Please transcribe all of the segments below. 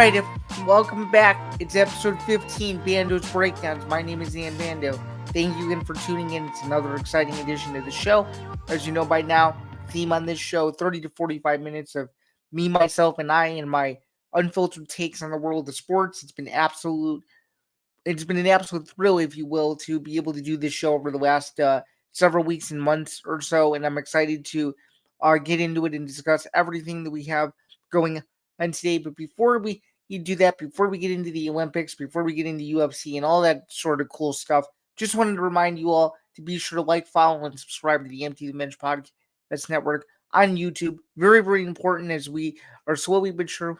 Alright, welcome back. It's episode 15, Bando's Breakdowns. My name is Ian Bando. Thank you again for tuning in. It's another exciting edition of the show. As you know by now, the theme on this show, 30 to 45 minutes of me, myself, and I, and my unfiltered takes on the world of sports. It's been an absolute thrill, if you will, to be able to do this show over the last several weeks and months or so, and I'm excited to get into it and discuss everything that we have going on today. But before we do that, before we get into the Olympics, before we get into UFC and all that sort of cool stuff, just wanted to remind you all to be sure to like, follow, and subscribe to the Empty the Bench Podcast Network on YouTube. Very, very important as we are slowly but surely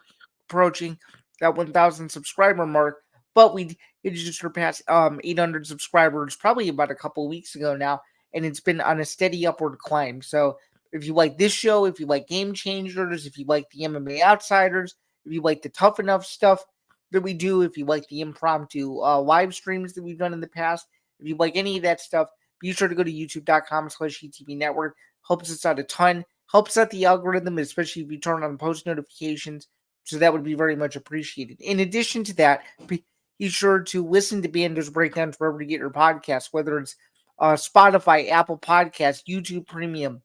approaching that 1,000 subscriber mark. But it just surpassed 800 subscribers probably about a couple of weeks ago now, and it's been on a steady upward climb. So if you like this show, if you like Game Changers, if you like the MMA Outsiders, if you like the Tough Enough stuff that we do, if you like the impromptu live streams that we've done in the past, if you like any of that stuff, be sure to go to youtube.com/ETB Network. Helps us out a ton. Helps out the algorithm, especially if you turn on post notifications. So that would be very much appreciated. In addition to that, be sure to listen to Bando's Breakdowns wherever you get your podcasts, whether it's Spotify, Apple Podcasts, YouTube Premium,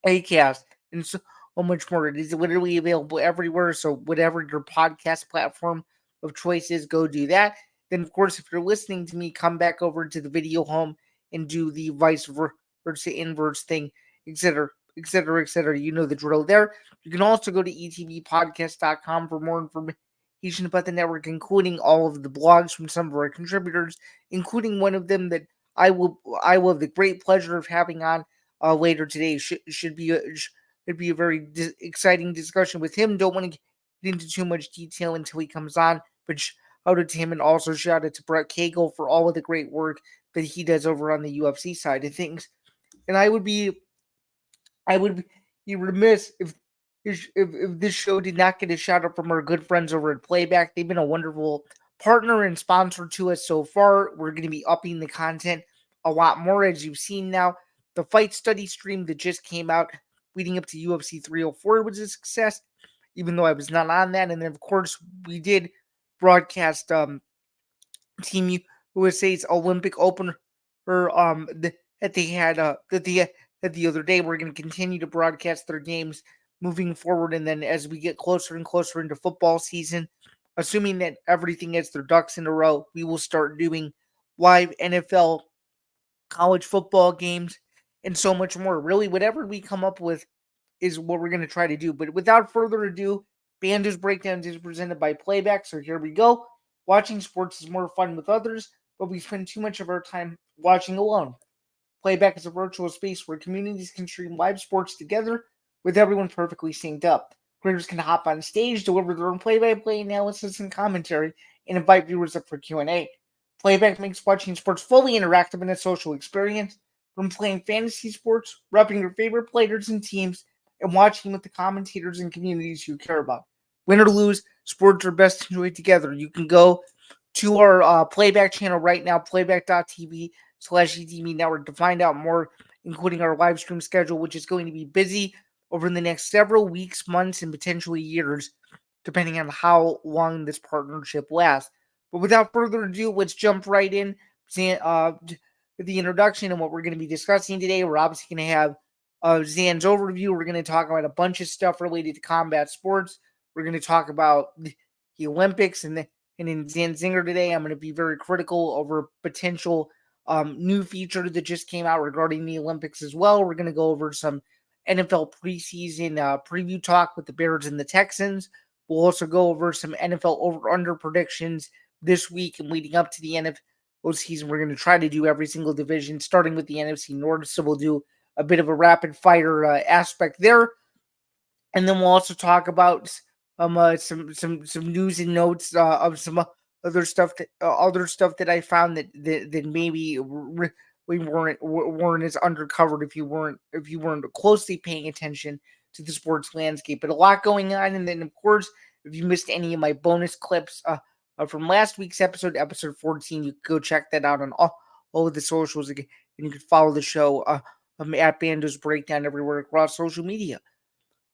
Acast, and so much more. It is literally available everywhere. So whatever your podcast platform of choice is, go do that. Then, of course, if you're listening to me, come back over to the video home and do the vice versa inverse thing, etc., etc., etc. You know the drill there. You can also go to etbpodcast.com for more information about the network, including all of the blogs from some of our contributors, including one of them that I will have the great pleasure of having on later today. Should be a very exciting discussion with him. Don't want to get into too much detail until he comes on, but shout out to him, and also shout out to Brett Cagle for all of the great work that he does over on the UFC side of things. And I would be remiss if this show did not get a shout out from our good friends over at Playback. They've been a wonderful partner and sponsor to us so far. We're going to be upping the content a lot more, as you've seen now. The fight study stream that just came out leading up to UFC 304 was a success, even though I was not on that. And then, of course, we did broadcast Team USA's Olympic opener that they had the other day. We're going to continue to broadcast their games moving forward, and then as we get closer and closer into football season, assuming that everything gets their ducks in a row, we will start doing live NFL, college football games, and so much more. Really, whatever we come up with is what we're going to try to do. But without further ado, Bando's Breakdowns is presented by Playback, so here we go. Watching sports is more fun with others, but we spend too much of our time watching alone. Playback is a virtual space where communities can stream live sports together with everyone perfectly synced up. Creators can hop on stage, deliver their own play-by-play analysis and commentary, and invite viewers up for Q&A. Playback makes watching sports fully interactive and a social experience, from playing fantasy sports, repping your favorite players and teams, and watching with the commentators and communities you care about. Win or lose, sports are best enjoyed together. You can go to our Playback channel right now, playback.tv/ETB Network, to find out more, including our live stream schedule, which is going to be busy over the next several weeks, months, and potentially years, depending on how long this partnership lasts. But without further ado, let's jump right in the introduction and what we're going to be discussing today. We're obviously going to have Zain's overview. We're going to talk about a bunch of stuff related to combat sports. We're going to talk about the Olympics, and in Zain Zinger today, I'm going to be very critical over a potential new feature that just came out regarding the Olympics as well. We're going to go over some NFL preseason preview talk with the Bears and the Texans. We'll also go over some NFL over-under predictions this week and leading up to the NFL season. We're going to try to do every single division, starting with the NFC North, so we'll do a bit of a rapid-fire aspect there. And then we'll also talk about some news and notes of some other stuff that I found that maybe we weren't as undercovered if you weren't closely paying attention to the sports landscape. But a lot going on, and then of course, if you missed any of my bonus clips from last week's episode 14, you can go check that out on all of the socials again, and you can follow the show at Bando's Breakdown everywhere across social media.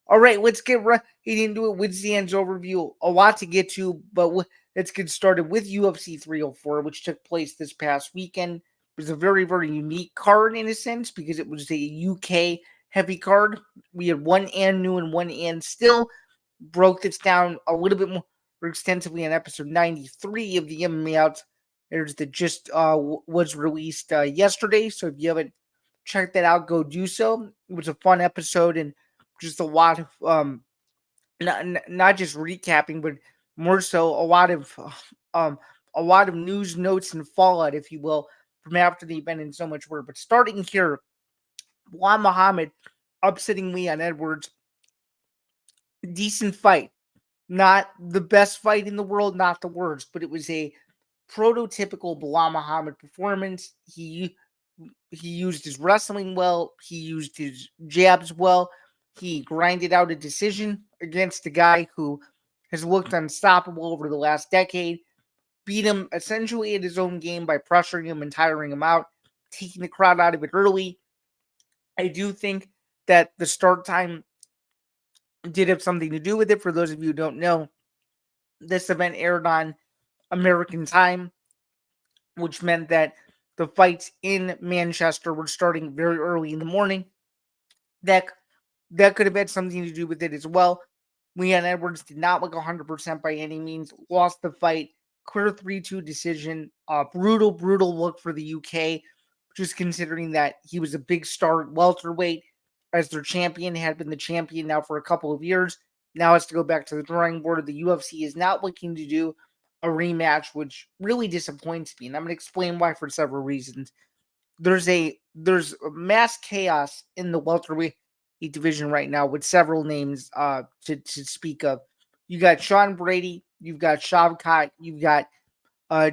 All right, let's get right into it with Zain's overview. A lot to get to, but let's get started with UFC 304, which took place this past weekend. It was a very, very unique card in a sense because it was a UK heavy card. We had one and new and one and still. Broke this down a little bit more extensively in episode 93 of the MMA Outsiders that just was released yesterday. So if you haven't checked that out, go do so. It was a fun episode and just a lot of not just recapping, but more so um a lot of news notes and fallout, if you will, from after the event and so much more. But starting here, Belal Muhammad upsetting Leon Edwards. Decent fight. Not the best fight in the world, not the worst, but it was a prototypical Belal Muhammad performance. He used his wrestling well. He used his jabs well. He grinded out a decision against a guy who has looked unstoppable over the last decade. Beat him essentially at his own game by pressuring him and tiring him out, taking the crowd out of it early. I do think that the start time did have something to do with it. For those of you who don't know, this event aired on American time, which meant that the fights in Manchester were starting very early in the morning. That that could have had something to do with it as well. Leon Edwards did not look 100% by any means. Lost the fight. Clear 3-2 decision. Brutal, brutal look for the UK. Just considering that he was a big star at welterweight as their champion, had been the champion now for a couple of years. Now has to go back to the drawing board. The UFC is not looking to do a rematch, which really disappoints me. And I'm going to explain why for several reasons. There's mass chaos in the welterweight division right now with several names to speak of. You got Sean Brady, you've got Shavkat, you've got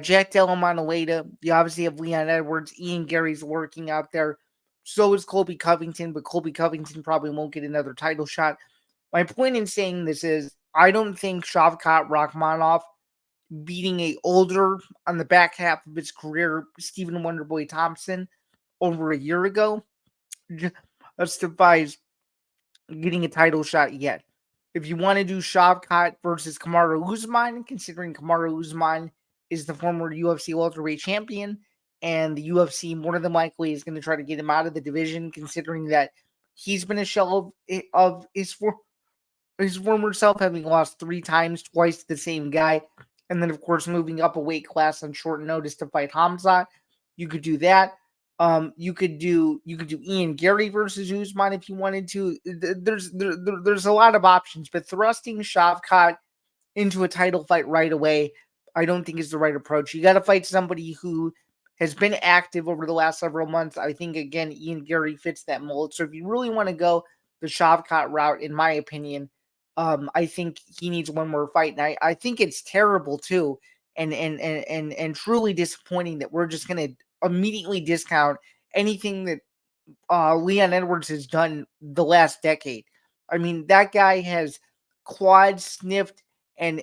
Jack Della Manuela. You obviously have Leon Edwards. Ian Gary's working out there. So is Colby Covington, but Colby Covington probably won't get another title shot. My point in saying this is I don't think Shavkat Rakhmonov beating a older on the back half of his career Stephen Wonderboy Thompson over a year ago justifies getting a title shot yet. If you want to do Shavkat versus Kamaru Usman, considering Kamaru Usman is the former UFC welterweight champion, and the UFC more than likely is going to try to get him out of the division, considering that he's been a shell of his former self, having lost 3 times, twice to the same guy, and then of course moving up a weight class on short notice to fight Hamza. You could do that. You could do Ian Gary versus Usman if you wanted to. There's a lot of options, but thrusting Shavkat into a title fight right away, I don't think is the right approach. You got to fight somebody who has been active over the last several months. I think again, Ian Gary fits that mold. So if you really want to go the Shavkat route, in my opinion, I think he needs one more fight, and I think it's terrible too, and truly disappointing that we're just gonna immediately discount anything that Leon Edwards has done the last decade. I mean, that guy has quad sniffed and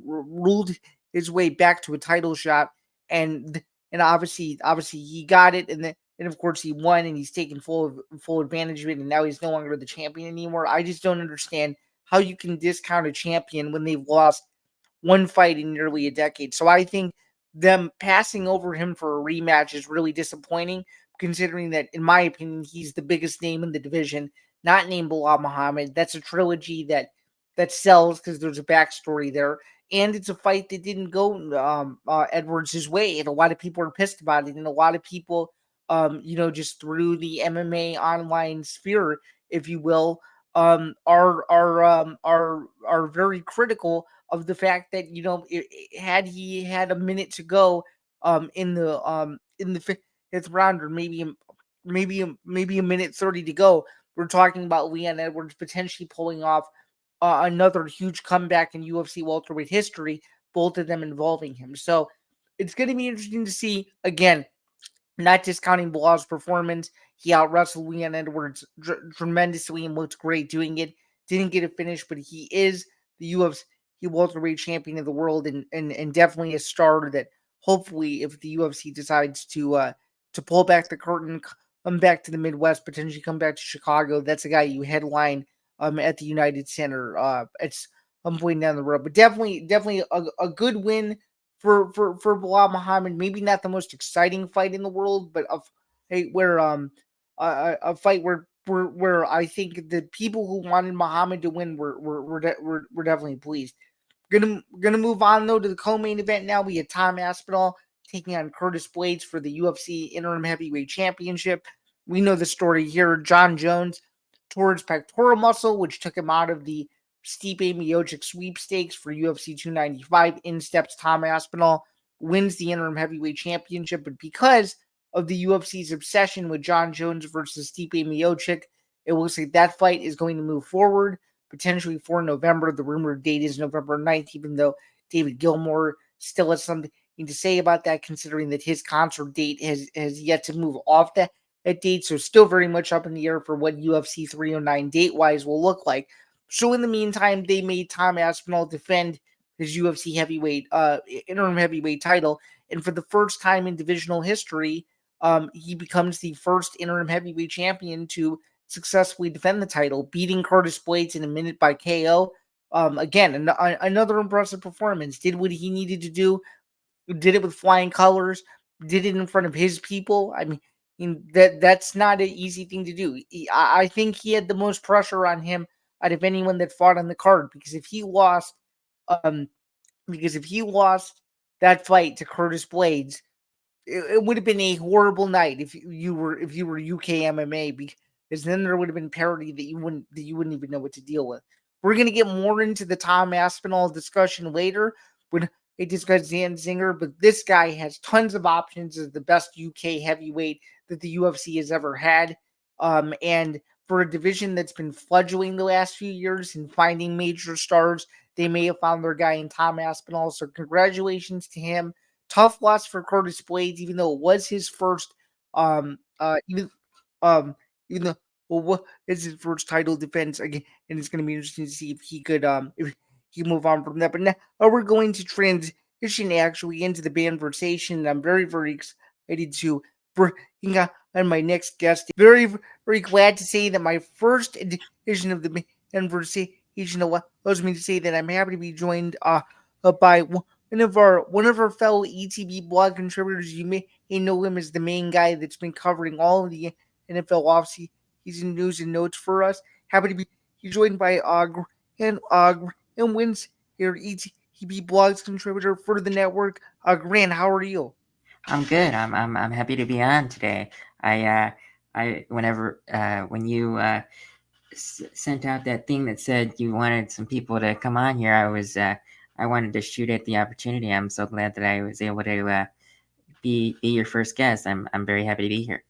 ruled his way back to a title shot, and obviously he got it, and of course he won, and he's taken full advantage of it, and now he's no longer the champion anymore. I just don't understand how you can discount a champion when they've lost one fight in nearly a decade. So I think them passing over him for a rematch is really disappointing, considering that, in my opinion, he's the biggest name in the division, not named Belal Muhammad. That's a trilogy that sells because there's a backstory there. And it's a fight that didn't go Edwards' way, and a lot of people are pissed about it, and a lot of people, just through the MMA online sphere, if you will, are very critical of the fact that had he had a minute to go in the fifth round, or maybe a minute 30 to go, we're talking about Leon Edwards potentially pulling off another huge comeback in UFC welterweight history, both of them involving him. So it's going to be interesting to see. Again, not discounting Belal's performance. He out wrestled Leon Edwards tremendously and looked great doing it. Didn't get a finish, but he is the UFC welterweight champion of the world, and definitely a star that hopefully, if the UFC decides to pull back the curtain come back to the Midwest, potentially come back to Chicago. That's a guy you headline at the United Center at some point down the road. But definitely a good win for Belal Muhammad. Maybe not the most exciting fight in the world, but where a fight where I think the people who wanted Muhammad to win were definitely pleased. Gonna move on though to the co-main event now. We had Tom Aspinall taking on Curtis Blades for the UFC interim heavyweight championship. We know the story here. John Jones tore his pectoral muscle, which took him out of the Stipe Miocic sweepstakes for UFC 295. In steps Tom Aspinall, wins the interim heavyweight championship, but because of the UFC's obsession with John Jones versus Stipe Miocic, it looks like that fight is going to move forward potentially for November. The rumored date is November 9th, even though David Gilmour still has something to say about that, considering that his concert date has yet to move off that date. So still very much up in the air for what UFC 309 date-wise will look like. So in the meantime, they made Tom Aspinall defend his UFC heavyweight interim heavyweight title. And for the first time in divisional history, he becomes the first interim heavyweight champion to successfully defend the title, beating Curtis Blades in a minute by KO. Again, another impressive performance. Did what he needed to do. Did it with flying colors. Did it in front of his people. I mean, that's not an easy thing to do. I think he had the most pressure on him out of anyone that fought on the card because um, if he lost that fight to Curtis Blades, it would have been a horrible night if you were UK MMA, because then there would have been parity that you wouldn't even know what to deal with. We're gonna get more into the Tom Aspinall discussion later when we discuss Zain Zinger, but this guy has tons of options as the best UK heavyweight that the UFC has ever had. And for a division that's been fledgling the last few years and finding major stars, they may have found their guy in Tom Aspinall. So congratulations to him. Tough loss for Curtis Blades, even though it was his first, even um, even though well, what is his first title defense again, and it's going to be interesting to see if he move on from that. But now we're going to transition actually into the Banversation. I'm very excited to bring on my next guest. Very glad to say that my first edition of the Banversation allows me to say that I'm happy to be joined by one of our fellow ETB blog contributors. You may know him as the main guy that's been covering all of the NFL offseason news and notes for us. Happy to be joined by and Wins here, ETB blogs contributor for the network. Grant, how are you? I'm good. I'm happy to be on today. I whenever when you sent out that thing that said you wanted some people to come on here, I wanted to shoot at the opportunity. I'm so glad that I was able to be your first guest. I'm very happy to be here.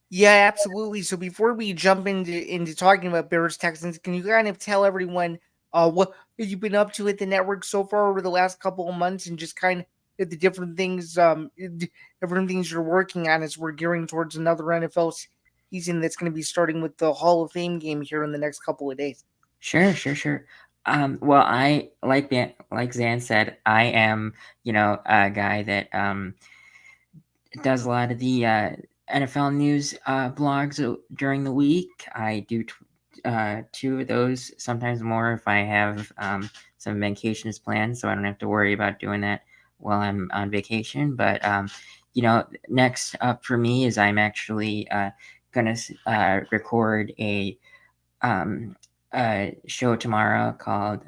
Yeah, absolutely. So before we jump into talking about Bears Texans, can you kind of tell everyone what you've been up to at the network so far over the last couple of months, and just kind of the different things you're working on as we're gearing towards another NFL season that's going to be starting with the Hall of Fame game here in the next couple of days. Sure. Well, I like Zan said, I am a guy that does a lot of the NFL news blogs during the week. I do two of those, sometimes more if I have some vacations planned, so I don't have to worry about doing that while I'm on vacation. But next up for me is I'm actually gonna record um, a show tomorrow called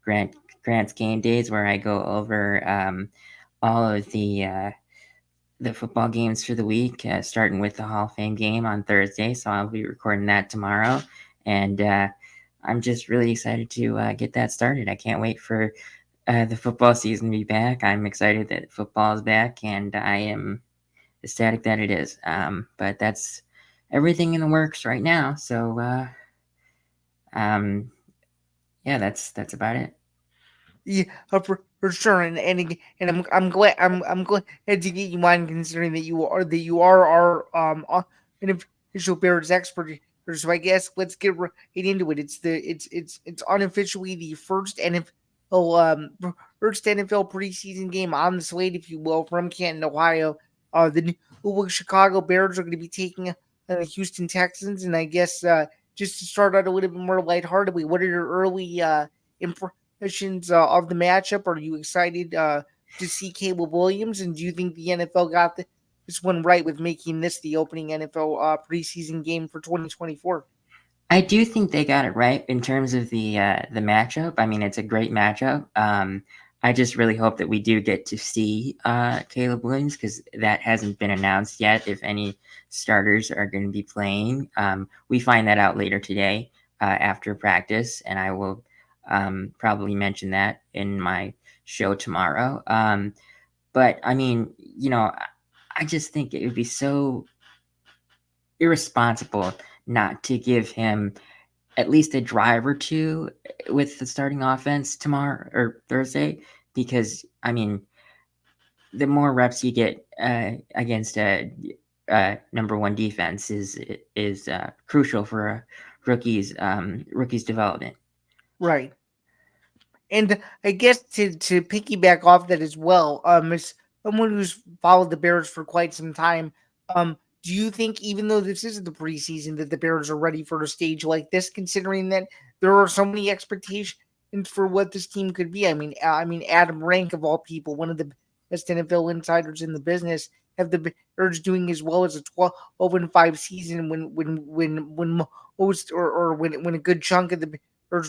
Grant's Game Days, where I go over all of the football games for the week, starting with the Hall of Fame game on Thursday. So I'll be recording that tomorrow, and I'm just really excited to get that started. I can't wait for the football season to be back. I'm excited that football is back, and I am ecstatic that it is. But that's everything in the works right now. So um, yeah, that's about it. Yeah, for sure, and I'm glad to get you on, considering that you are our an official Bears expert. So I guess let's get right into it. It's unofficially the first NFL preseason game on the slate, if you will, from Canton, Ohio. The New Chicago Bears are going to be taking and the Houston Texans. And I guess just to start out a little bit more lightheartedly, what are your early impressions of the matchup? Are you excited to see Caleb Williams? And do you think the NFL got this one right with making this the opening NFL preseason game for 2024? I do think they got it right in terms of the matchup. I mean, it's a great matchup. I just really hope that we do get to see Caleb Williams because that hasn't been announced yet. If any starters are going to be playing, we find that out later today after practice, and I will probably mention that in my show tomorrow. But I mean, I just think it would be so irresponsible not to give him at least a drive or two with the starting offense tomorrow or Thursday, because I mean, the more reps you get against a number one defense is crucial for a rookie's development. Right. And I guess to piggyback off that as well, as someone who's followed the Bears for quite some time, do you think even though this is the preseason that the Bears are ready for a stage like this, considering that there are so many expectations for what this team could be? I mean, Adam Rank of all people, one of the best NFL insiders in the business, have the Bears doing as well as a 12-5 season when most or when a good chunk of the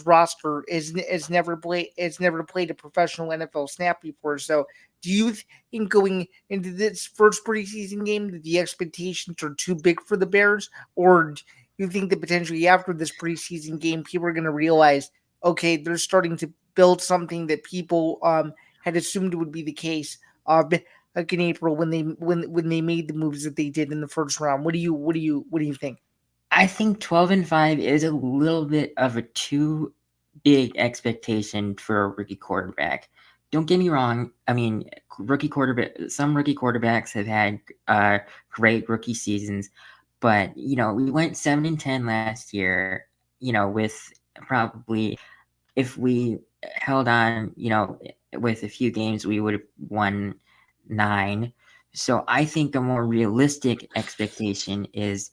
roster is never played a professional NFL snap before. So, do you think going into this first preseason game that the expectations are too big for the Bears, or do you think that potentially after this preseason game, people are going to realize, okay, they're starting to build something that people had assumed would be the case back in April when they made the moves that they did in the first round? What do you think? I think 12-5 is a little bit of a too big expectation for a rookie quarterback. Don't get me wrong. I mean, some rookie quarterbacks have had great rookie seasons, but we went 7-10 last year. With probably if we held on, with a few games, we would have won 9. So I think a more realistic expectation is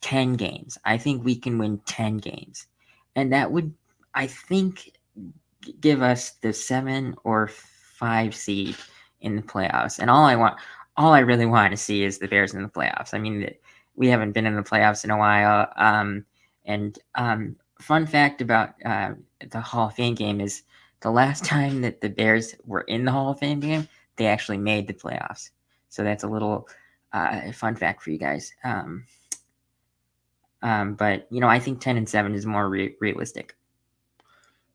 10 games. I think we can win 10 games. And that would, I think, give us the 7 or 5 seed in the playoffs. And all I really want to see is the Bears in the playoffs. I mean, we haven't been in the playoffs in a while. And fun fact about the Hall of Fame game is the last time that the Bears were in the Hall of Fame game, they actually made the playoffs. So that's a little fun fact for you guys. But I think 10-7 is more realistic.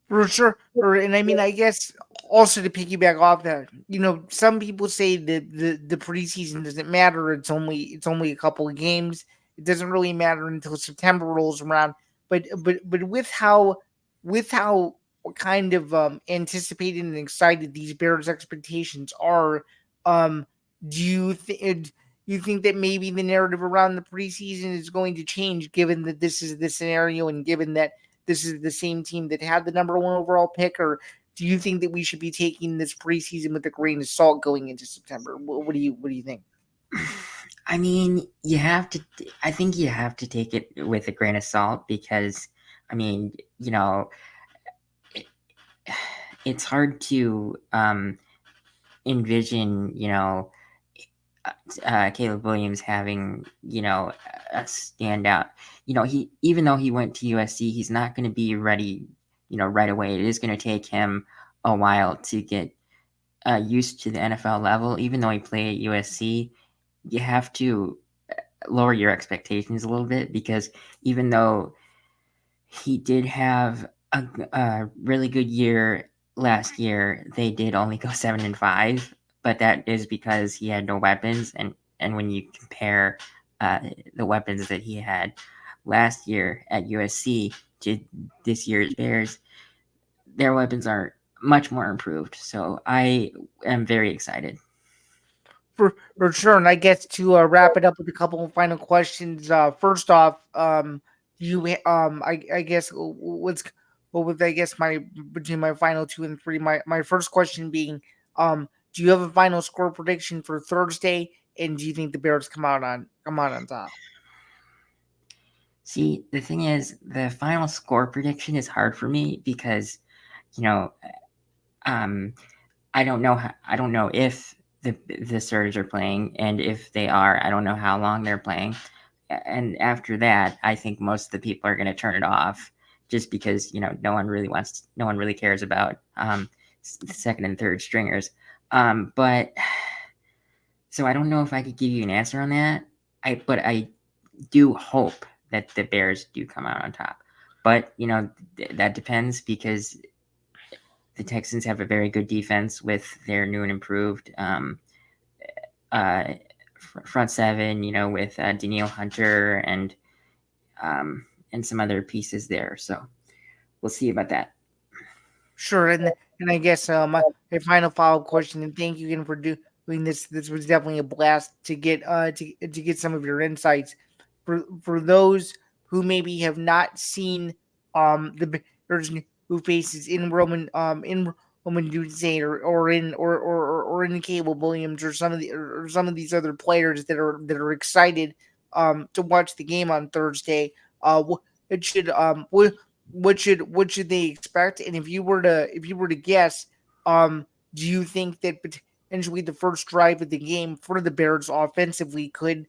For sure. And I mean, I guess also to piggyback off that, some people say that the preseason doesn't matter. It's only a couple of games. It doesn't really matter until September rolls around. But with how kind of anticipated and excited these Bears expectations are, um, do you think that maybe the narrative around the preseason is going to change, given that this is the scenario and given that this is the same team that had the number one overall pick, or do you think that we should be taking this preseason with a grain of salt going into September? What do you think? I mean, you have to. I think you have to take it with a grain of salt because, I mean, it, it's hard to envision, Caleb Williams having, a standout. He even though he went to USC, he's not going to be ready, right away. It is going to take him a while to get used to the NFL level. Even though he played at USC, you have to lower your expectations a little bit because even though he did have a really good year last year, they did only go 7-5, but that is because he had no weapons, and when you compare the weapons that he had last year at USC to this year's Bears, their weapons are much more improved. So I am very excited. For sure. And I guess to wrap it up with a couple of final questions. First off, I guess what would I guess my between my final two and three. My first question being, do you have a final score prediction for Thursday? And do you think the Bears come out on top? See, the thing is, the final score prediction is hard for me because, you know, um, I don't know if the Surge are playing, and if they are, I don't know how long they're playing. And after that, I think most of the people are going to turn it off, just because no one really cares about the second and third stringers. But so I don't know if I could give you an answer on that. But I do hope that the Bears do come out on top. But that depends, because the Texans have a very good defense with their new and improved uh, front seven. With Danielle Hunter and some other pieces there. So we'll see about that. Sure, and I guess a final follow up question, and thank you again for doing this. This was definitely a blast to get some of your insights. For those who maybe have not seen the Bears who faces in Roman Dunsey or in Caleb Williams or some of these other players that are excited to watch the game on Thursday. It should what should they expect? And if you were to guess, do you think that potentially the first drive of the game for the Bears offensively could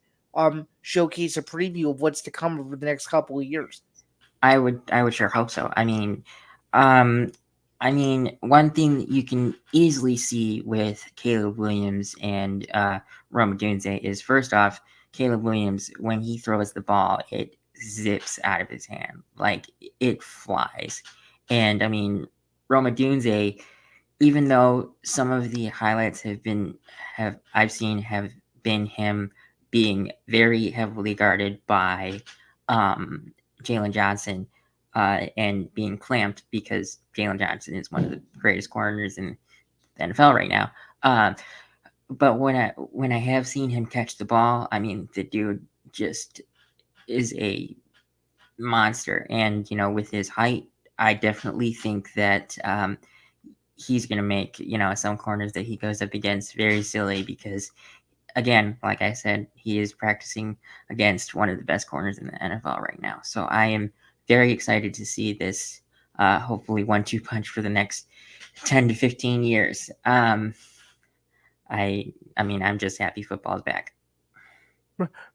showcase a preview of what's to come over the next couple of years? I would sure hope so. Um, one thing that you can easily see with Caleb Williams and Roma Dunze is, first off, Caleb Williams, when he throws the ball, it zips out of his hand, like it flies. And Roma Dunze, even though some of the highlights have I've seen have been him being very heavily guarded by Jalen Johnson, and being clamped, because Jalen Johnson is one of the greatest corners in the NFL right now. But when I have seen him catch the ball, the dude just is a monster. And with his height, I definitely think that he's going to make some corners that he goes up against very silly, because, again, like I said, he is practicing against one of the best corners in the NFL right now. So I am very excited to see this, hopefully 1-2 punch for the next 10 to 15 years. I'm just happy football's back.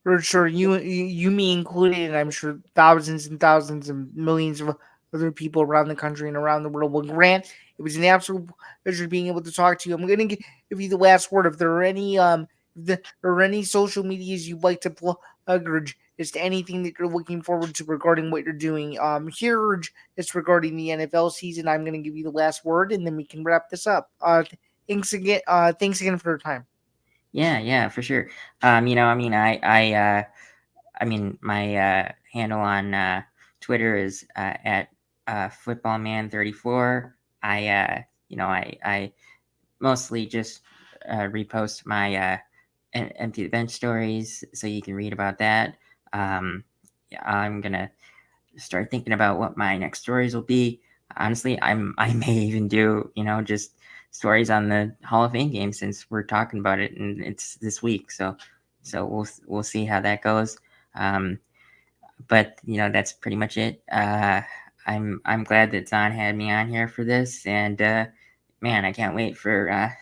For sure, you me included, and I'm sure thousands and thousands and millions of other people around the country and around the world. Well, Grant, it was an absolute pleasure being able to talk to you. I'm going to give you the last word. If there are any if there are any social medias you'd like to plug, or just anything that you're looking forward to regarding what you're doing here, or just regarding the NFL season, I'm going to give you the last word, and then we can wrap this up. Thanks again for your time. Yeah, for sure. My handle on Twitter is at footballman34. I mostly just repost my empty the bench stories, so you can read about that. Yeah, I'm gonna start thinking about what my next stories will be. Honestly, I may even do just stories on the Hall of Fame game, since we're talking about it and it's this week. So we'll see how that goes. But that's pretty much it. I'm glad that Zain had me on here for this, and man, I can't wait for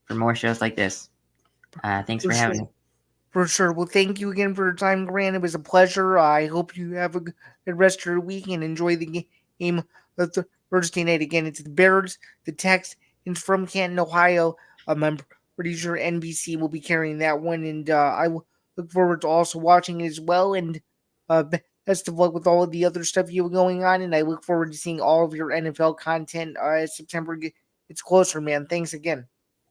more shows like this. Thanks For for sure. having me. For sure. Well, thank you again for your time, Grant. It was a pleasure. I hope you have a good rest of your week and enjoy the game of Thursday night. Again, it's the Bears, the Texans from Canton, Ohio. I'm pretty sure NBC will be carrying that one, and I will look forward to also watching it as well. And best of luck with all of the other stuff you have going on. And I look forward to seeing all of your NFL content as September gets closer, man. Thanks again.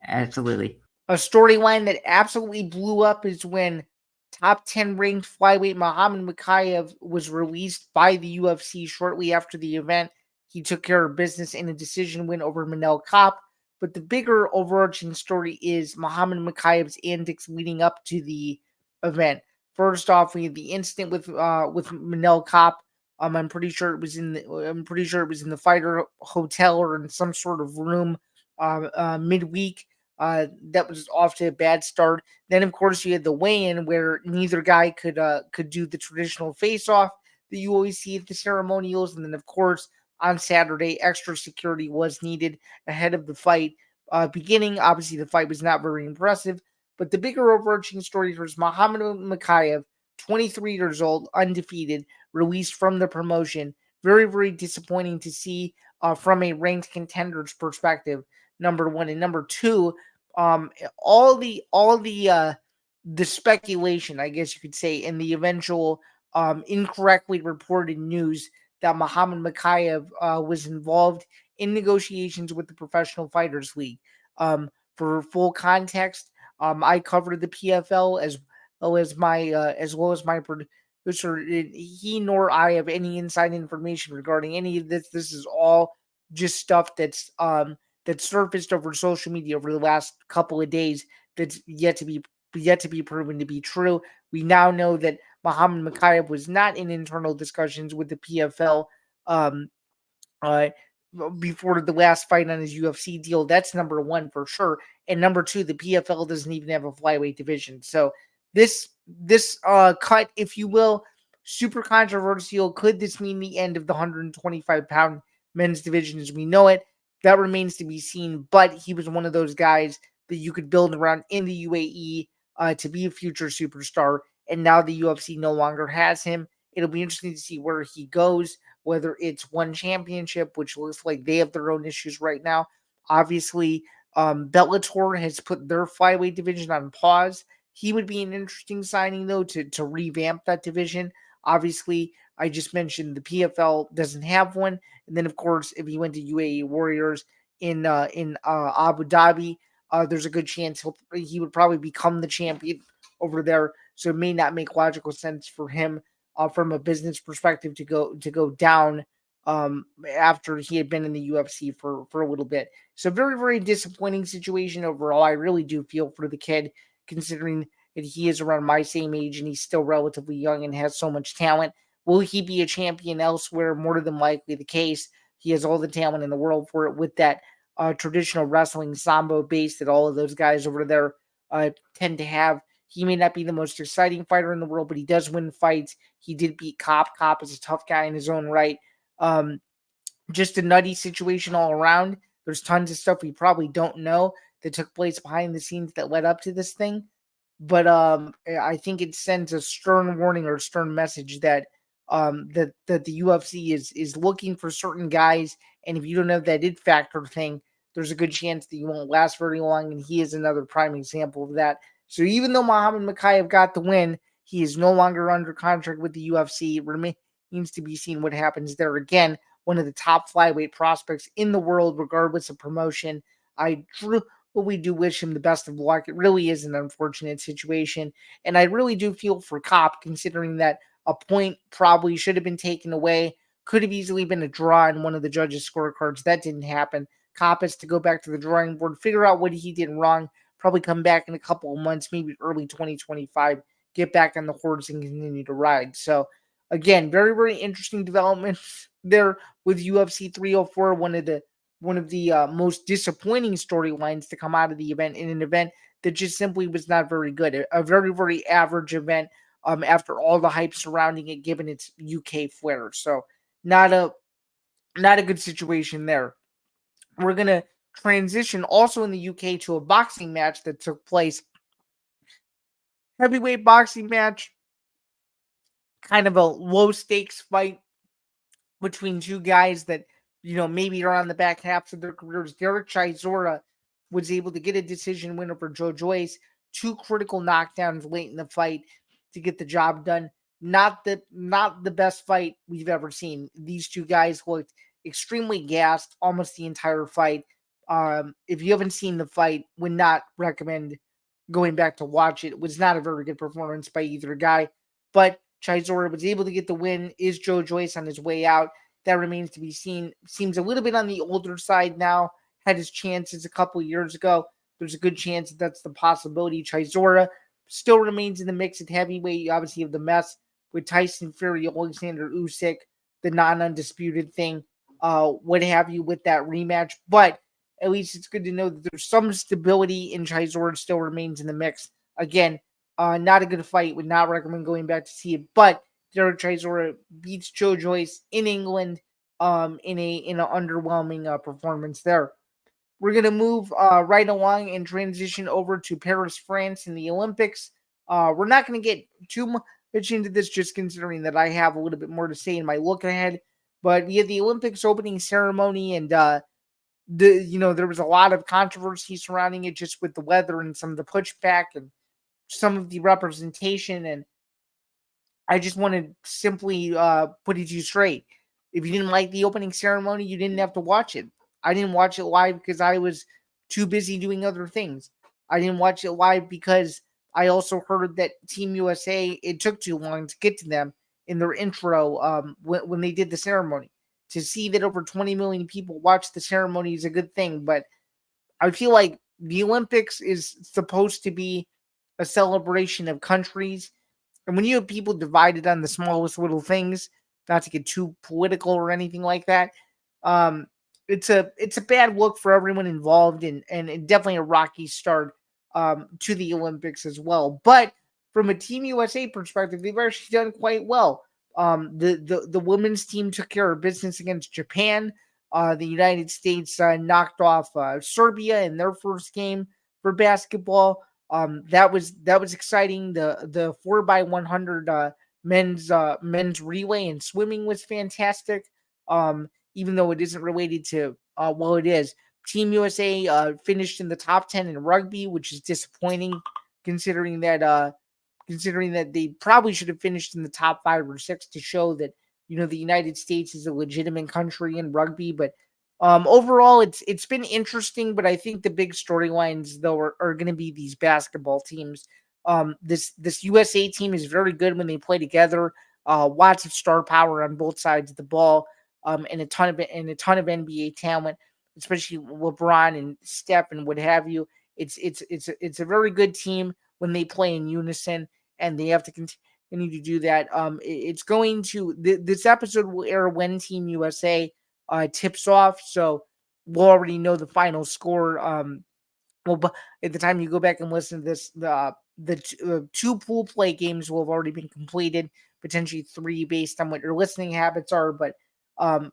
Absolutely. A storyline that absolutely blew up is when top 10 ranked flyweight Muhammad Mokaev was released by the UFC shortly after the event. He took care of business in a decision win over Manel Kopp. But the bigger overarching story is Muhammad Mokaev's antics leading up to the event. First off, we had the incident with Manel Kopp. I'm pretty sure it was in the fighter hotel or in some sort of room midweek. That was off to a bad start. Then, of course, you had the weigh-in where neither guy could do the traditional face-off. that you always see at the ceremonials. And then, of course, on Saturday, extra security was needed ahead of the fight beginning. Obviously, the fight was not very impressive, but the bigger overarching story here is Muhammad Mokaev, 23 years old, undefeated, released from the promotion. Very, very disappointing to see from a ranked contender's perspective. Number one, and number two, um, all the speculation, I guess you could say, and the eventual incorrectly reported news that Muhammad Mokaev was involved in negotiations with the Professional Fighters League. For full context, I covered the PFL as well as my producer. He nor I have any inside information regarding any of this. This is all just stuff that surfaced over social media over the last couple of days. That's yet to be proven to be true. We now know that Muhammad Mokaev was not in internal discussions with the PFL um, uh, before the last fight on his UFC deal. That's number one for sure. And number two, the PFL doesn't even have a flyweight division. So this cut, if you will, super controversial. Could this mean the end of the 125-pound men's division as we know it? That remains to be seen. But he was one of those guys that you could build around in the UAE to be a future superstar. And now the UFC no longer has him. It'll be interesting to see where he goes, whether it's one championship, which looks like they have their own issues right now. Obviously, Bellator has put their flyweight division on pause. He would be an interesting signing, though, to revamp that division. Obviously, I just mentioned the PFL doesn't have one. And then, of course, if he went to UAE Warriors in Abu Dhabi, there's a good chance he would probably become the champion over there. So it may not make logical sense for him from a business perspective to go down after he had been in the UFC for a little bit. So very, very disappointing situation overall. I really do feel for the kid, considering that he is around my same age and he's still relatively young and has so much talent. Will he be a champion elsewhere? More than likely the case. He has all the talent in the world for it with that traditional wrestling sambo base that all of those guys over there tend to have. He may not be the most exciting fighter in the world, but he does win fights. He did beat Cop. Cop is a tough guy in his own right. Um, just a nutty situation all around. There's tons of stuff we probably don't know that took place behind the scenes that led up to this thing. But I think it sends a stern warning or a stern message that that the UFC is looking for certain guys, and if you don't have that it factor thing, there's a good chance that you won't last very long. And he is another prime example of that. So even though Muhammad Mokaev got the win, he is no longer under contract with the UFC. It remains to be seen what happens there. Again, one of the top flyweight prospects in the world, regardless of promotion. I truly do wish him the best of luck. It really is an unfortunate situation. And I really do feel for Cop, considering that a point probably should have been taken away. Could have easily been a draw in one of the judges' scorecards. That didn't happen. Cop has to go back to the drawing board, figure out what he did wrong, probably come back in a couple of months, maybe early 2025, get back on the horse and continue to ride. So, again, very, very interesting developments there with UFC 304, one of the most disappointing storylines to come out of the event, in an event that just simply was not very good. A very, very average event after all the hype surrounding it, given its UK flair. So not a good situation there. We're gonna transition also in the UK to a boxing match that took place. Heavyweight boxing match, kind of a low stakes fight between two guys that, maybe are on the back halves of their careers. Derek Chisora was able to get a decision win over Joe Joyce. Two critical knockdowns late in the fight to get the job done. Not the best fight we've ever seen. These two guys looked extremely gassed almost the entire fight. If you haven't seen the fight, would not recommend going back to watch it. It was not a very good performance by either guy, but Chisora was able to get the win. Is Joe Joyce on his way out? That remains to be seen. Seems a little bit on the older side now. Had his chances a couple years ago. There's a good chance that's the possibility. Chisora still remains in the mix at heavyweight. You obviously have the mess with Tyson Fury, Alexander Usyk, the non-undisputed thing, what have you with that rematch. But at least it's good to know that there's some stability in Chisora still remains in the mix. Again, not a good fight. Would not recommend going back to see it. But Derek Chisora beats Joe Joyce in England in an underwhelming performance there. We're going to move right along and transition over to Paris, France in the Olympics. We're not going to get too much into this, just considering that I have a little bit more to say in my look ahead. But yeah, the Olympics opening ceremony, and there was a lot of controversy surrounding it, just with the weather and some of the pushback and some of the representation. And I just want to simply put it to you straight. If you didn't like the opening ceremony, you didn't have to watch it. I didn't watch it live because I was too busy doing other things. I didn't watch it live because I also heard that Team USA, it took too long to get to them in their intro when they did the ceremony. To see that over 20 million people watched the ceremony is a good thing, but I feel like the Olympics is supposed to be a celebration of countries, and when you have people divided on the smallest little things, not to get too political or anything like that, um, it's a bad look for everyone involved, and definitely a rocky start to the Olympics as well. But from a Team USA perspective, they've actually done quite well. The women's team took care of business against Japan. The United States knocked off Serbia in their first game for basketball. That was exciting. The 4x100 men's relay and swimming was fantastic. Even though it isn't related to well, it is. Team USA finished in the top 10 in rugby, which is disappointing considering that they probably should have finished in the top 5 or 6 to show that the United States is a legitimate country in rugby. But overall, it's been interesting. But I think the big storylines though are going to be these basketball teams. This USA team is very good when they play together. Lots of star power on both sides of the ball. And a ton of NBA talent, especially LeBron and Steph and what have you. It's a very good team when they play in unison, and they have to continue to do that. It's going to this episode will air when Team USA tips off, so we'll already know the final score. Well, but at the time you go back and listen to this, the 2 pool play games will have already been completed, potentially 3 based on what your listening habits are. But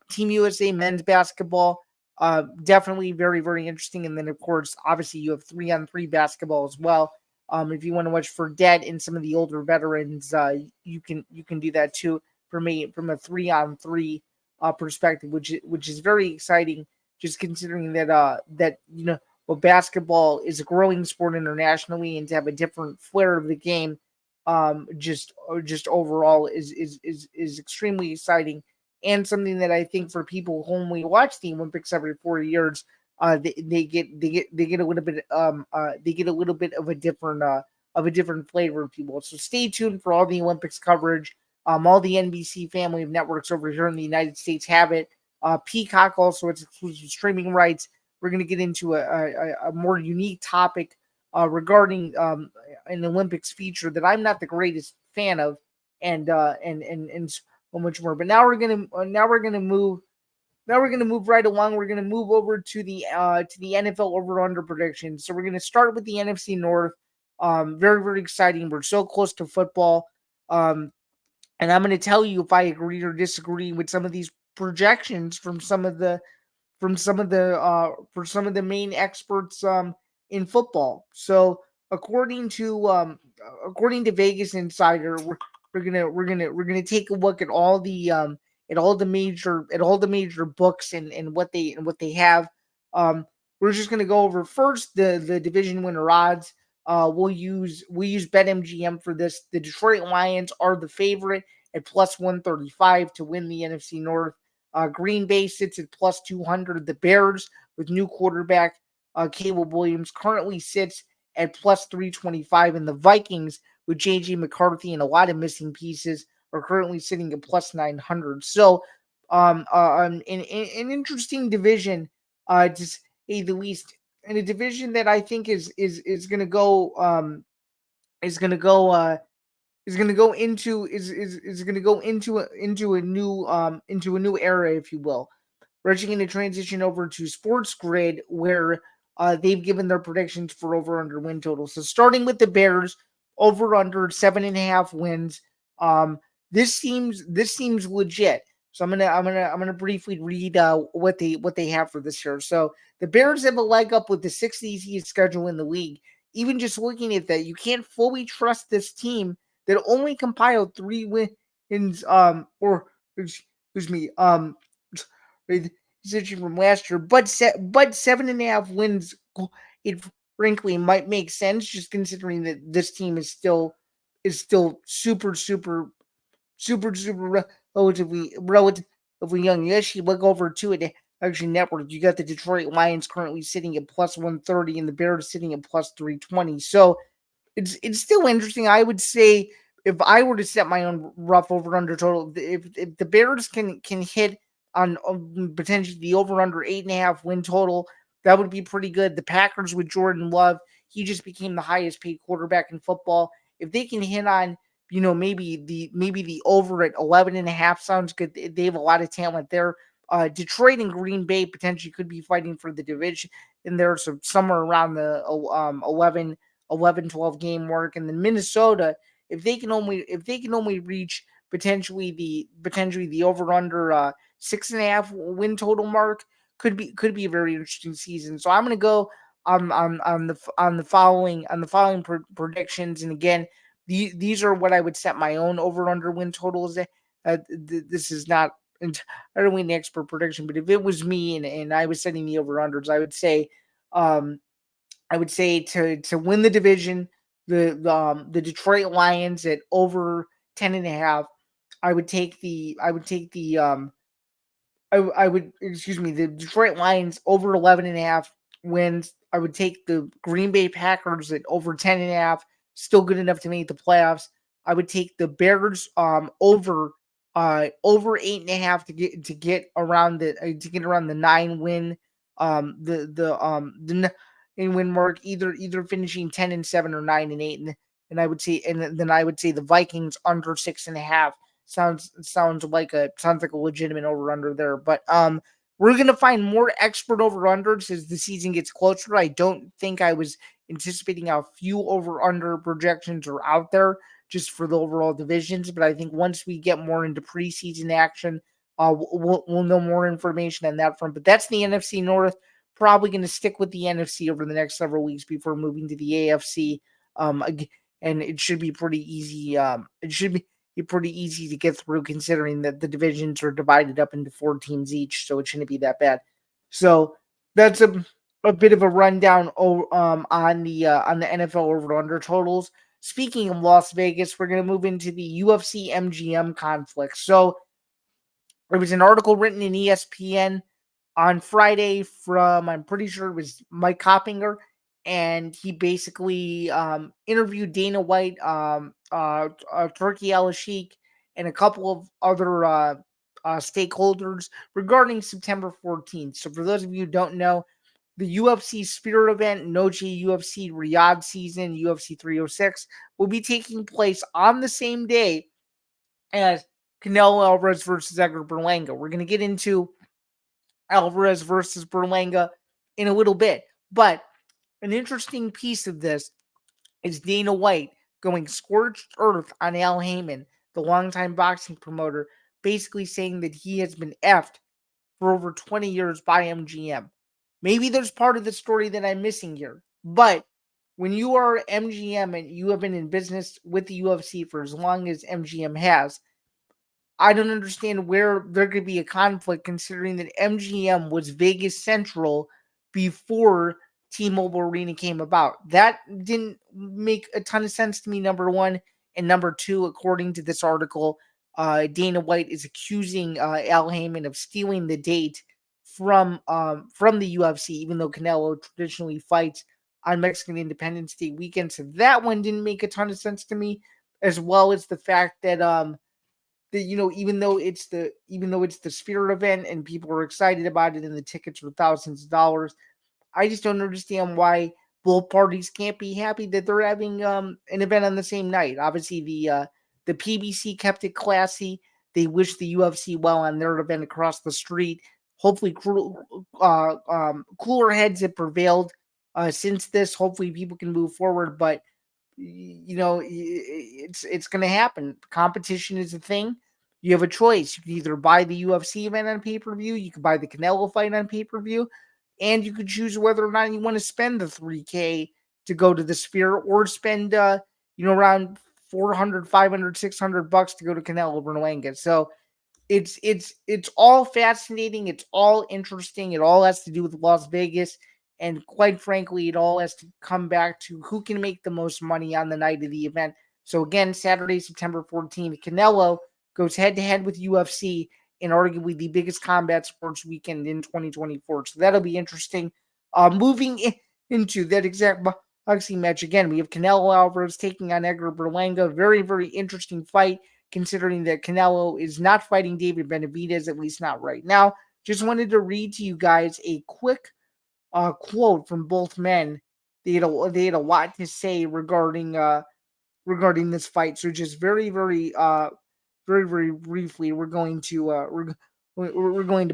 Team USA men's basketball, definitely very, very interesting. And then, of course, obviously you have 3-on-3 basketball as well. If you want to watch Fredette and some of the older veterans, you can do that too. For me, from a 3-on-3 perspective, which is very exciting, just considering that well, basketball is a growing sport internationally, and to have a different flair of the game, just overall is extremely exciting, and something that I think for people who only watch the Olympics every 4 years, they get a little bit of a different flavor of people. So stay tuned for all the Olympics coverage. All the NBC family of networks over here in the United States have it. Peacock also has exclusive streaming rights. We're going to get into a more unique topic regarding an Olympics feature that I'm not the greatest fan of, and so much more. But now we're gonna move right along. We're gonna move over to the NFL over under predictions. So we're gonna start with the NFC North. Very, very exciting. We're so close to football. And I'm gonna tell you if I agree or disagree with some of these projections from some of the for some of the main experts in football. So according to Vegas Insider, we're gonna take a look at all the major books and what they have. We're just gonna go over first the division winner odds. We'll use BetMGM for this. The Detroit Lions are the favorite at plus 135 to win the NFC North. Green Bay sits at plus 200. The Bears, with new quarterback Caleb Williams, currently sits at plus 325. And the Vikings, with J.J. McCarthy and a lot of missing pieces, are currently sitting at plus 900. So, an interesting division, to say the least, and a division that I think is going to go is going to go is going to go into is going to go into a new era, if you will. We're actually going to transition over to Sports Grid, where they've given their predictions for over under win total. So starting with the Bears, over under 7.5 wins. this seems legit. So I'm gonna briefly read what they have for this year. So the Bears have a leg up with the sixth easiest schedule in the league. Even just looking at that, you can't fully trust this team that only compiled 3 wins. Or excuse me, position from last year, but 7.5 wins. It frankly might make sense just considering that this team is still super relatively young. You actually look over to it. Actually, network. You got the Detroit Lions currently sitting at plus 130, and the Bears sitting at plus 320. So it's still interesting. I would say if I were to set my own rough over under total, if the Bears can hit on potentially the over under 8.5 win total, that would be pretty good. The Packers with Jordan Love, he just became the highest paid quarterback in football. If they can hit on maybe the over at 11.5 sounds good. They have a lot of talent there. Detroit and Green Bay potentially could be fighting for the division in there, so somewhere around the 11, 12 game mark. And then Minnesota, if they can only reach potentially the over under 6.5 win total mark, could be a very interesting season. So I'm gonna go on the following predictions. And again, these are what I would set my own over under win totals. This is not entirely an expert prediction, but if it was me and I was setting the over unders, um I would say to win the division, the Detroit Lions at over 10.5. I would, excuse me, the Detroit Lions over 11.5 wins. I would take the Green Bay Packers at over 10.5, still good enough to make the playoffs. I would take the Bears over 8.5 to get around the 9 win the 9 win mark, either finishing 10-7 or 9-8. And then I would say the Vikings under 6.5. Sounds like a legitimate over under there. But we're gonna find more expert over unders as the season gets closer. I don't think I was anticipating how few over under projections are out there just for the overall divisions. But I think once we get more into preseason action, we'll know more information on that front. But that's the NFC North. Probably going to stick with the NFC over the next several weeks before moving to the AFC. And it should be pretty easy. It should be pretty easy to get through considering that the divisions are divided up into 4 teams each, so it shouldn't be that bad. So that's a bit of a rundown on the NFL over under totals. Speaking of Las Vegas, we're gonna move into the UFC MGM conflict. So there was an article written in ESPN on Friday from, I'm pretty sure it was Mike Coppinger, and he basically interviewed Dana White, Turkey Al Sheikh, and a couple of other stakeholders regarding September 14th. So for those of you who don't know, the UFC Spirit event, Noche UFC Riyadh season, UFC 306, will be taking place on the same day as Canelo Alvarez versus Edgar Berlanga. We're going to get into Alvarez versus Berlanga in a little bit. But an interesting piece of this is Dana White going scorched earth on Al Heyman, the longtime boxing promoter, basically saying that he has been effed for over 20 years by MGM. Maybe there's part of the story that I'm missing here, but when you are MGM and you have been in business with the UFC for as long as MGM has, I don't understand where there could be a conflict considering that MGM was Vegas Central before T-Mobile Arena came about. That didn't make a ton of sense to me, number one. And number two, according to this article, Dana White is accusing Al Heyman of stealing the date from the UFC, even though Canelo traditionally fights on Mexican Independence Day weekend. So that one didn't make a ton of sense to me, as well as the fact that even though it's the Sphere event and people are excited about it and the tickets are thousands of dollars, I just don't understand why both parties can't be happy that they're having an event on the same night. Obviously, the PBC kept it classy. They wish the UFC well on their event across the street. Hopefully, cooler heads have prevailed since this. Hopefully, people can move forward. But it's going to happen. Competition is a thing. You have a choice. You can either buy the UFC event on pay-per-view, you can buy the Canelo fight on pay-per-view, and you could choose whether or not you want to spend the 3K to go to the Sphere, or spend around 400, 500, $600 to go to Canelo Berlanga. So it's all fascinating. It's all interesting. It all has to do with Las Vegas, and quite frankly, it all has to come back to who can make the most money on the night of the event. So again, Saturday, September 14th, Canelo goes head to head with UFC in arguably the biggest combat sports weekend in 2024. So that'll be interesting. Moving into that exact boxing match again, we have Canelo Alvarez taking on Edgar Berlanga. Very, very interesting fight, considering that Canelo is not fighting David Benavidez, at least not right now. Just wanted to read to you guys a quick quote from both men. They had a lot to say regarding this fight. So just very, very briefly, we're going to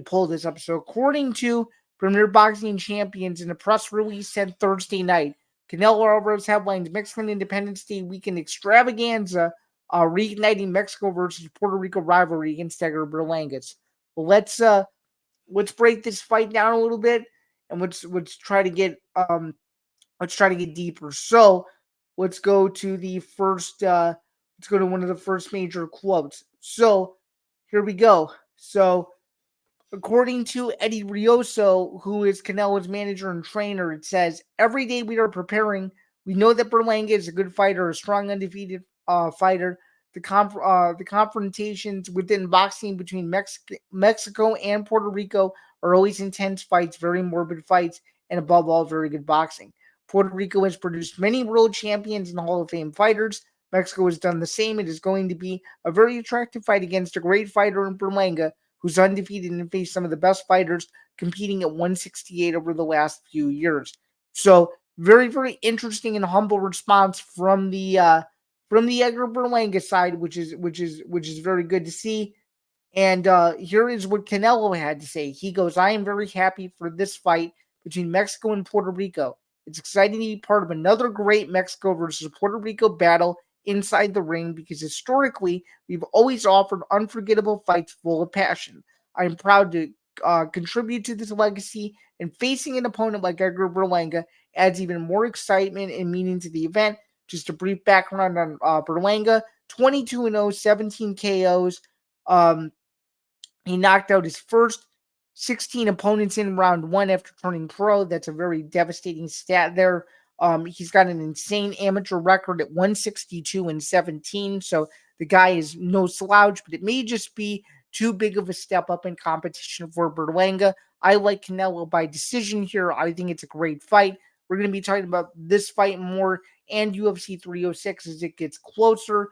pull this up. So according to Premier Boxing Champions in a press release said Thursday night, Canelo Alvarez headlines Mexican Independence Day weekend extravaganza, reigniting Mexico versus Puerto Rico rivalry against Edgar Berlangas. Well, let's break this fight down a little bit, and let's try to get deeper. So let's go to the first. Let's go to one of the first major quotes. So here we go. So according to Eddie Rioso, who is Canelo's manager and trainer, it says, every day we are preparing. We know that Berlanga is a good fighter, a strong, undefeated fighter. The confrontations within boxing between Mexico and Puerto Rico are always intense fights, very morbid fights, and above all, very good boxing. Puerto Rico has produced many world champions and Hall of Fame fighters. Mexico has done the same. It is going to be a very attractive fight against a great fighter in Berlanga, who's undefeated and faced some of the best fighters competing at 168 over the last few years. So very, very interesting and humble response from the Edgar Berlanga side, which is very good to see. And here is what Canelo had to say. He goes, I am very happy for this fight between Mexico and Puerto Rico. It's exciting to be part of another great Mexico versus Puerto Rico battle inside the ring, because historically we've always offered unforgettable fights full of passion. I'm proud to contribute to this legacy, and facing an opponent like Edgar Berlanga adds even more excitement and meaning to the event. Just a brief background on Berlanga: 22-0, 17 KOs. He knocked out his first 16 opponents in round one after turning pro. That's a very devastating stat there. He's got an insane amateur record at 162-17. So the guy is no slouch, but it may just be too big of a step up in competition for Berlanga. I like Canelo by decision here. I think it's a great fight. We're going to be talking about this fight more and UFC 306 as it gets closer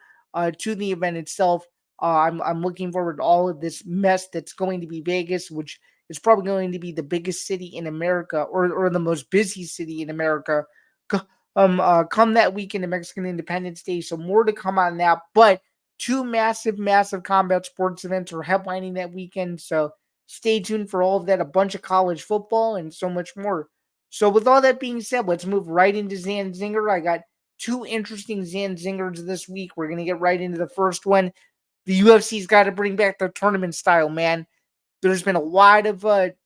to the event itself. I'm looking forward to all of this mess that's going to be Vegas, which is probably going to be the biggest city in America, or the most busy city in America, come that weekend of Mexican Independence Day. So more to come on that. But two massive, massive combat sports events are headlining that weekend. So stay tuned for all of that, a bunch of college football, and so much more. So with all that being said, let's move right into Zain Zinger. I got two interesting Zain Zingers this week. We're going to get right into the first one. The UFC's got to bring back the tournament style, man. There's been a lot of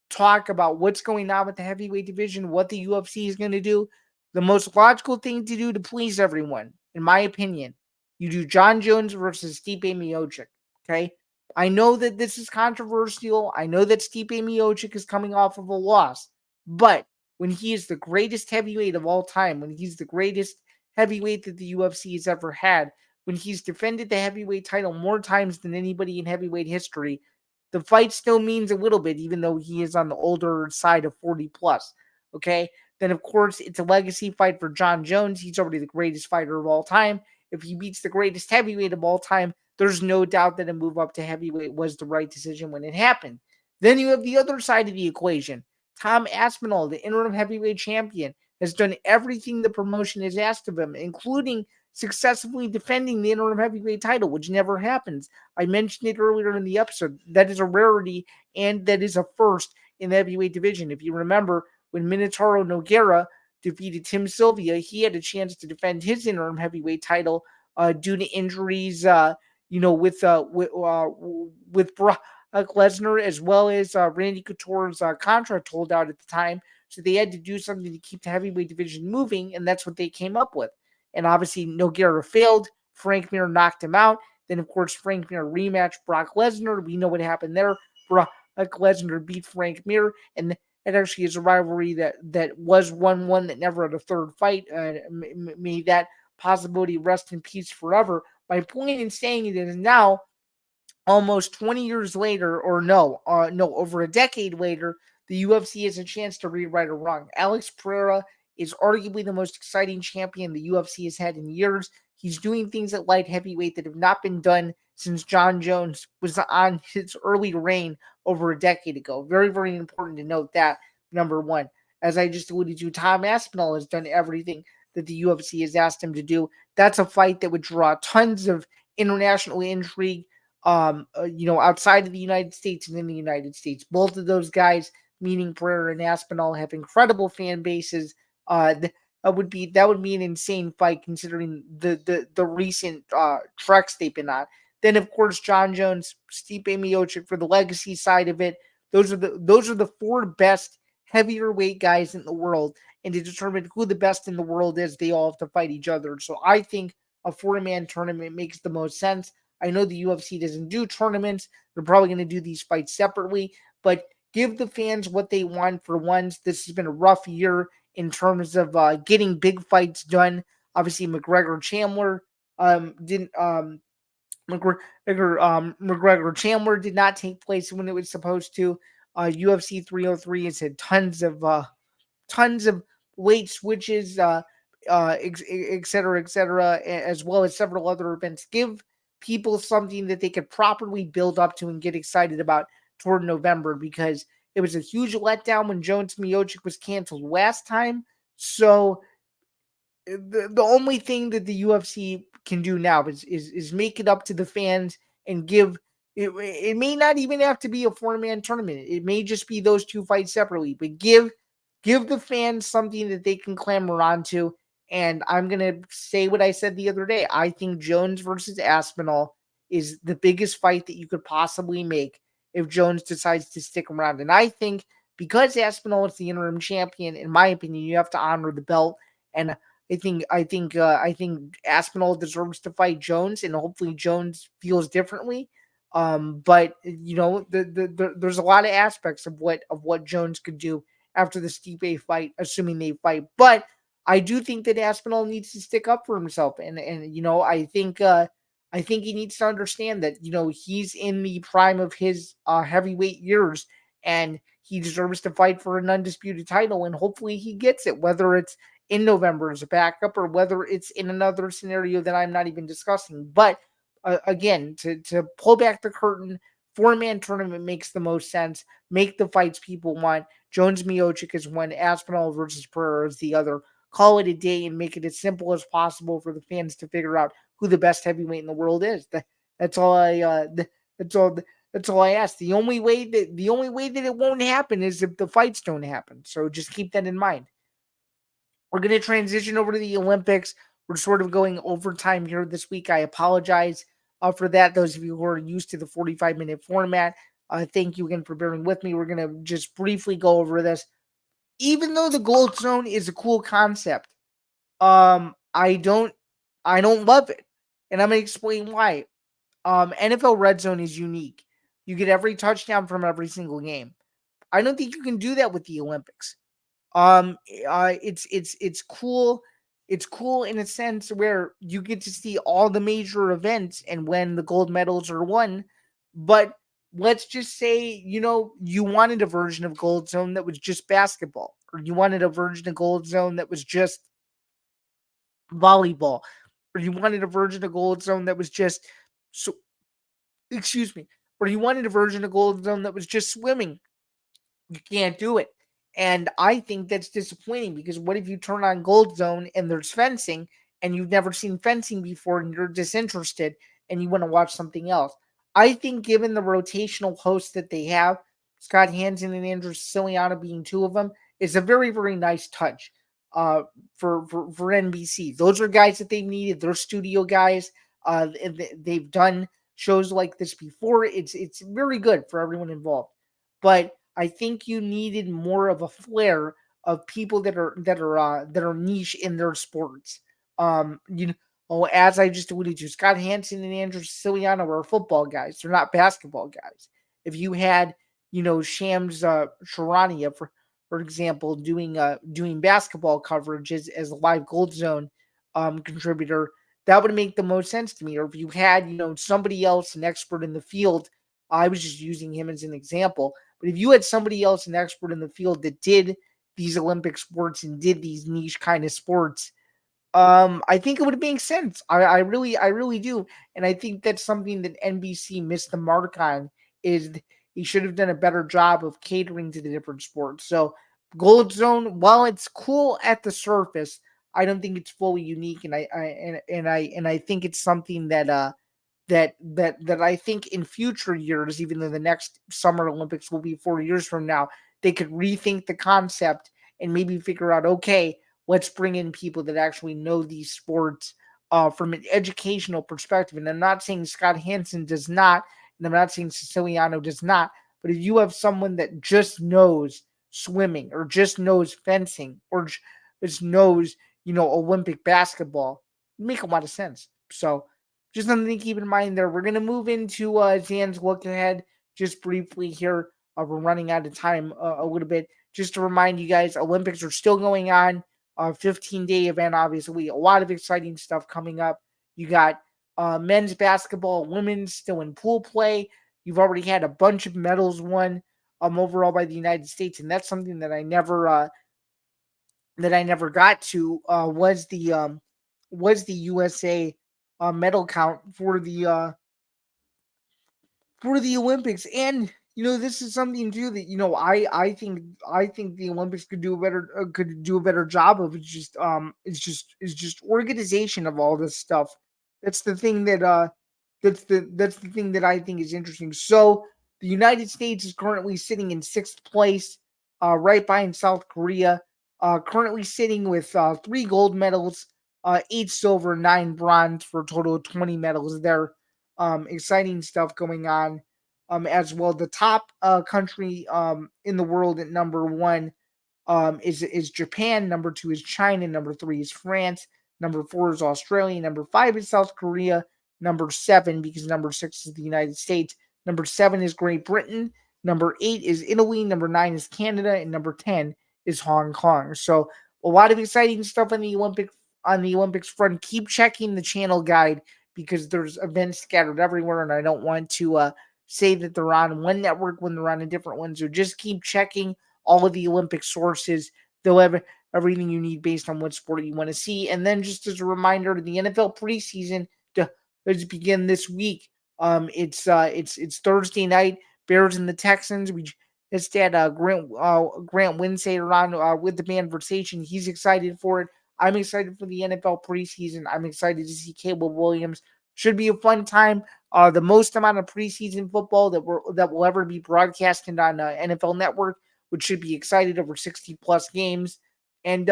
talk about what's going on with the heavyweight division, what the UFC is going to do. The most logical thing to do to please everyone, in my opinion, you do John Jones versus Stipe Miocic, okay? I know that this is controversial. I know that Stipe Miocic is coming off of a loss. But when he is the greatest heavyweight of all time, when he's the greatest heavyweight that the UFC has ever had, when he's defended the heavyweight title more times than anybody in heavyweight history, the fight still means a little bit, even though he is on the older side of 40 plus. Okay. Then, of course, it's a legacy fight for John Jones. He's already the greatest fighter of all time. If he beats the greatest heavyweight of all time, there's no doubt that a move up to heavyweight was the right decision when it happened. Then you have the other side of the equation. Tom Aspinall, the interim heavyweight champion, has done everything the promotion has asked of him, including successfully defending the interim heavyweight title, which never happens. I mentioned it earlier in the episode. That is a rarity, and that is a first in the heavyweight division. If you remember, when Minotauro Nogueira defeated Tim Sylvia, he had a chance to defend his interim heavyweight title due to injuries. With Brock Lesnar, as well as Randy Couture's contract holdout at the time. So they had to do something to keep the heavyweight division moving, and that's what they came up with. And obviously, Nogueira failed. Frank Mir knocked him out. Then, of course, Frank Mir rematched Brock Lesnar. We know what happened there. Brock Lesnar beat Frank Mir, and it actually is a rivalry that was 1-1 that never had a third fight. May that possibility rest in peace forever. My point in saying it is now, almost 20 years later, or over a decade later, the UFC has a chance to rewrite a wrong. Alex Pereira is arguably the most exciting champion the UFC has had in years. He's doing things at light heavyweight that have not been done since John Jones was on his early reign over a decade ago. Very, very important to note that, number one. As I just alluded to, Tom Aspinall has done everything that the UFC has asked him to do. That's a fight that would draw tons of international intrigue, outside of the United States and in the United States. Both of those guys, meaning Pereira and Aspinall, have incredible fan bases. That would be an insane fight considering the recent treks they've been on. Then of course John Jones, Stipe Miocic for the legacy side of it. Those are the four best heavier weight guys in the world, and to determine who the best in the world is, they all have to fight each other. So I think a 4-man tournament makes the most sense. I know the UFC doesn't do tournaments. They're probably going to do these fights separately, but give the fans what they want for once. This has been a rough year in terms of getting big fights done. Obviously, McGregor Chandler didn't. McGregor Chandler did not take place when it was supposed to. UFC 303 has had tons of weight switches, et cetera, as well as several other events. Give people something that they could properly build up to and get excited about toward November, because it was a huge letdown when Jones Miocic was canceled last time. So the only thing that the UFC can do now is make it up to the fans and give it may not even have to be a 4-man tournament. It may just be those two fights separately, but give the fans something that they can clamor onto. And I'm going to say what I said the other day. I think Jones versus Aspinall is the biggest fight that you could possibly make if Jones decides to stick around. And I think because Aspinall is the interim champion, in my opinion, you have to honor the belt. And I think Aspinall deserves to fight Jones, and hopefully Jones feels differently. But there's a lot of aspects of what Jones could do after the Stipe fight, assuming they fight. But I do think that Aspinall needs to stick up for himself, and I think he needs to understand that he's in the prime of his heavyweight years, and he deserves to fight for an undisputed title, and hopefully he gets it, whether it's in November as a backup or whether it's in another scenario that I'm not even discussing. But again, to pull back the curtain, 4-man tournament makes the most sense. Make the fights people want. Jones Miocic is one, Aspinall versus Pereira is the other. Call it a day and make it as simple as possible for the fans to figure out who the best heavyweight in the world is. That's all I ask. The only way that it won't happen is if the fights don't happen. So just keep that in mind. We're going to transition over to the Olympics. We're sort of going overtime here this week. I apologize for that. Those of you who are used to the 45-minute format, thank you again for bearing with me. We're going to just briefly go over this. Even though the gold zone is a cool concept, I don't love it, and I'm going to explain why. NFL Red Zone is unique. You get every touchdown from every single game. I don't think you can do that with the Olympics. It's cool. It's cool in a sense where you get to see all the major events and when the gold medals are won. But let's just say, you wanted a version of Gold Zone that was just basketball, or you wanted a version of Gold Zone that was just volleyball, or you wanted a version of Gold Zone that was just, excuse me, or you wanted a version of Gold Zone that was just swimming. You can't do it. And I think that's disappointing, because what if you turn on Gold Zone and there's fencing and you've never seen fencing before and you're disinterested and you want to watch something else? I think given the rotational hosts that they have, Scott Hansen and Andrew Siciliano being two of them, is a very, very nice touch. uh, for NBC. Those are guys that they needed. They're studio guys. They've done shows like this before. It's very good for everyone involved. But I think you needed more of a flair of people that are niche in their sports. You know, as I just alluded to, Scott Hansen and Andrew Siciliano are football guys. They're not basketball guys. If you had, Shams Charania, for example, doing basketball coverage as a live Gold Zone contributor, that would make the most sense to me. Or if you had, somebody else, an expert in the field, I was just using him as an example. But if you had somebody else, an expert in the field that did these Olympic sports and did these niche kind of sports, I think it would make sense. I really do, and I think that's something that NBC missed the mark on. Is he should have done a better job of catering to the different sports. So, Gold Zone, while it's cool at the surface, I don't think it's fully unique, and I think it's something that I think in future years, even though the next Summer Olympics will be 4 years from now, they could rethink the concept and maybe figure out, okay, let's bring in people that actually know these sports from an educational perspective. And I'm not saying Scott Hansen does not, and I'm not saying Siciliano does not, but if you have someone that just knows swimming or just knows fencing or just knows, Olympic basketball, make a lot of sense. So just something to keep in mind there. We're going to move into Zan's look ahead just briefly here. We're running out of time a little bit. Just to remind you guys, Olympics are still going on. 15-day event, obviously. A lot of exciting stuff coming up. You got men's basketball, women's still in pool play. You've already had a bunch of medals won overall by the United States, and that's something that I never got to was the USA medal count for the Olympics. And this is something too that I think the Olympics could do a better job of. It's just organization of all this stuff. That's the thing that's the thing that I think is interesting. So the United States is currently sitting in sixth place, right behind South Korea. Currently sitting with 3 gold medals, 8 silver, 9 bronze, for a total of 20 medals there. Exciting stuff going on as well. The top country in the world at number one is Japan. Number two is China. Number three is France. Number four is Australia. Number five is South Korea. Number seven, because number six is the United States. Number seven is Great Britain. Number eight is Italy. Number nine is Canada, and number 10 is Hong Kong. So a lot of exciting stuff on the Olympics front. Keep checking the channel guide because there's events scattered everywhere, and I don't want to say that they're on one network when they're on a different one. So just keep checking all of the Olympic sources. They'll have everything you need based on what sport you want to see. And then just as a reminder, the NFL preseason does begin this week. It's Thursday night. Bears and the Texans. We just had Grant Winsauer on with the Banversation. He's excited for it. I'm excited for the NFL preseason. I'm excited to see Caleb Williams. Should be a fun time. The most amount of preseason football that will ever be broadcasted on NFL Network, which should be excited, over 60 plus games. And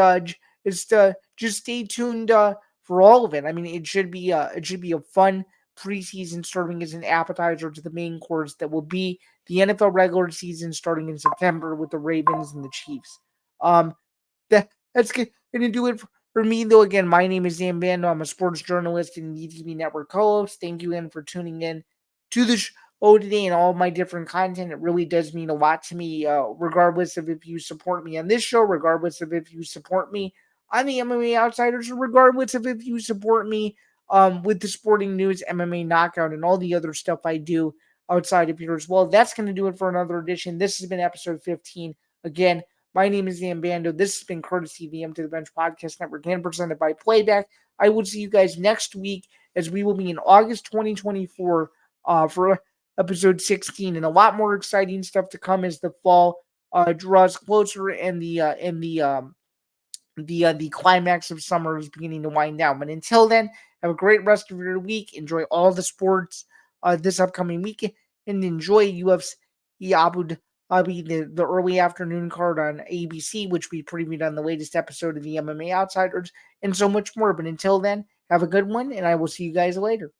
just stay tuned for all of it. I mean, it should be a fun preseason serving as an appetizer to the main course that will be the NFL regular season starting in September with the Ravens and the Chiefs. Um, that's going to do it for me, though. Again, my name is Zain Bando. I'm a sports journalist and ETV Network co-host. Thank you again for tuning in to the show today and all of my different content. It really does mean a lot to me, regardless of if you support me on this show, regardless of if you support me on the MMA Outsiders, or regardless of if you support me with the sporting news, MMA Knockout, and all the other stuff I do outside of here as well. That's going to do it for another edition. This has been episode 15. Again, my name is Zain Bando. This has been courtesy of the M to the Bench Podcast Network and presented by Playback. I will see you guys next week as we will be in August 2024 for episode 16, and a lot more exciting stuff to come as the fall draws closer and the climax of summer is beginning to wind down. But until then, have a great rest of your week. Enjoy all the sports this upcoming weekend, and enjoy UFC be the early afternoon card on ABC, which we previewed on the latest episode of the MMA Outsiders, and so much more. But until then, have a good one, and I will see you guys later.